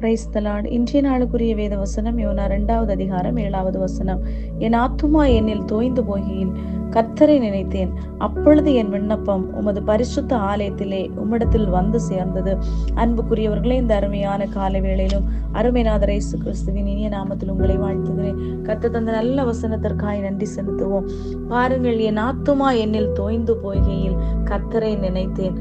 Praise the Lord. இன்றைய நாளுக்குரிய வேத வசனம் யோனா 2வது அதிகாரம் 7வது வசனம். என் ஆத்துமா என்னில் தோய்ந்து போகையில் கர்த்தரை நினைத்தேன். அப்பொழுது என் விண்ணப்பம் உமது பரிசுத்த ஆலயத்திலே உம்மிடத்தில் வந்து சேர்ந்தது. அன்புக்குரியவர்களே, இந்த அருமையான காலை வேளையிலும் அருமைநாதர் இயேசு கிறிஸ்துவின் இனிய நாமத்தில் உங்களை வாழ்த்துகிறேன். கர்த்தர் தந்த நல்ல வசனத்திற்காய் நன்றி செலுத்துவோம். பாருங்கள், என் ஆத்துமா என்னில் தோய்ந்து போகையில் கர்த்தரை நினைத்தேன்.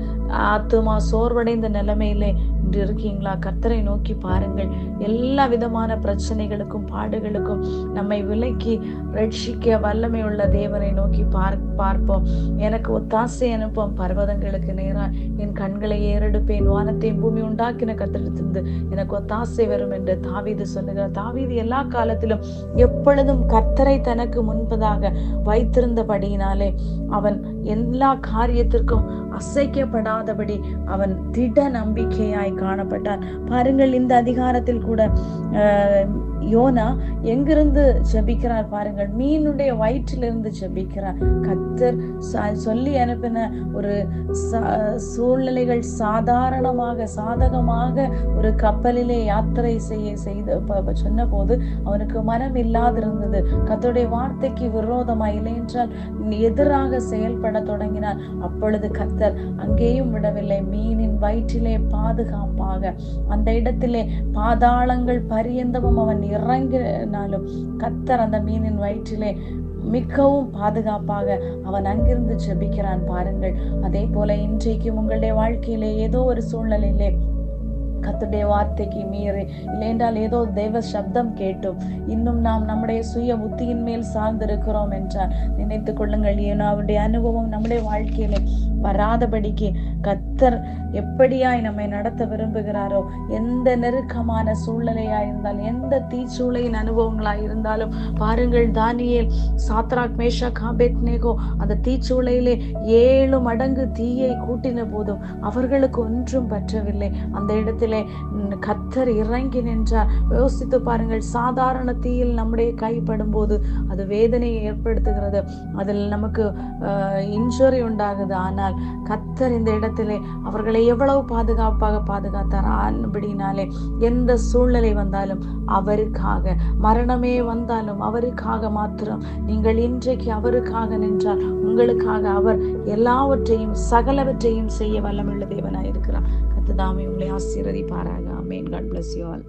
ஆத்துமா சோர்வடைந்த நிலைமையிலே இன்று இருக்கீங்களா? கர்த்தரை நோக்கி பாருங்கள். எல்லா விதமான பிரச்சனைகளுக்கும் பாடுகளுக்கும் நம்மை விலக்கி ரட்சிக்க வல்லமை உள்ள தேவனை நோக்கி பார்ப்போம். எனக்கு ஒத்தாசை அனுப்பும் பர்வதங்களுக்கு நேரா என் கண்களை ஏறெடுப்பேன். வானத்தையும் பூமி உண்டாக்கின கர்த்தரிடத்திலிருந்து எனக்கு ஒத்தாசை வரும் என்று தாவீது சொல்லுகிறார். தாவீது எல்லா காலத்திலும் எப்பொழுதும் கர்த்தரை தனக்கு முன்பதாக வைத்திருந்தபடியினாலே அவன் எல்லா காரியத்திற்கும் அசைக்கப்படாதபடி அவன் திட நம்பிக்கையாய் காணப்பட்டான். பாருங்கள், இந்த அதிகாரத்தில் கூட யோனா எங்கிருந்து ஜெபிக்கிறார் பாருங்கள். மீனுடைய வயிற்றிலிருந்து ஜெபிக்கிறார். கர்த்தர் சொல்லி அனுப்பின ஒரு சூழ்நிலைகள் சாதகமாக ஒரு கப்பலிலே யாத்திரை செய்த சொன்ன போது அவனுக்கு மனம் இல்லாதிருந்தது. கர்த்தருடைய வார்த்தைக்கு விரோதமாய், இல்லை என்றால் எதிராக செயல்பட தொடங்கினார். அப்பொழுது கர்த்தர் அங்கேயும் விடவில்லை. மீனின் வயிற்றிலே பாதுகாப்பாக அந்த இடத்திலே பாதாளங்கள் பரியந்தமும் அவன் இறங்கினாலும் கர்த்தர் அந்த மீனின் வயிற்றிலே மிகவும் பாதுகாப்பாக அவன் அங்கிருந்து ஜெபிக்கிறான். பாருங்கள், அதே போல இன்றைக்கு உங்களுடைய வாழ்க்கையிலே ஏதோ ஒரு சூழ்நிலையிலே கர்த்தருடைய வார்த்தைக்கு மீறி, இல்லை என்றால் ஏதோ தெய்வ சப்தம் கேட்டும் இன்னும் நாம் நம்முடைய சுய புத்தியின் மேல் சார்ந்திருக்கிறோம் என்றால் நினைத்துக் கொள்ளுங்கள், ஏன்னா அவருடைய அனுபவம் நம்முடைய வாழ்க்கையில வராதபடிக்கு கர்த்தர் எப்படியாய் நம்மை நடத்த விரும்புகிறாரோ, எந்த நெருக்கமான சூழ்நிலையா இருந்தாலும், எந்த தீச்சூளையின் அனுபவங்களாய் இருந்தாலும் பாருங்கள், தானியேல், சாத்ராக், மேஷாக், ஆபேத்நேகோ அந்த தீச்சூளையிலே 7 மடங்கு தீயை கூட்டின போதும் அவர்களுக்கு ஒன்றும் பற்றவில்லை. அந்த இடத்திலே கர்த்தர் இறங்கி நின்றார். யோசித்து பாருங்கள், சாதாரண தீயில் நம்முடைய கைப்படும் போது அது வேதனையை ஏற்படுத்துகிறது, அதில் நமக்கு இன்ஜுரி உண்டாகுது. ஆனால் கர்த்தர் இந்த இடத்திலே அவர்களை எவ்வளவு பாதுகாப்பாக பாதுகாத்தார். ஆனபடினாலே எந்த சூழ்நிலை வந்தாலும் அவருக்காக, மரணமே வந்தாலும் அவருக்காக மாத்திரம் நீங்கள் இன்றைக்கு அவருக்காக நின்றால் உங்களுக்காக அவர் எல்லாவற்றையும் சகலவற்றையும் செய்ய வல்லமுள்ள தேவனாய் இருக்கிறார். கர்த்தர் தாமே உங்களை ஆசீர்வதிப்பாராக. ஆமென். God bless you all.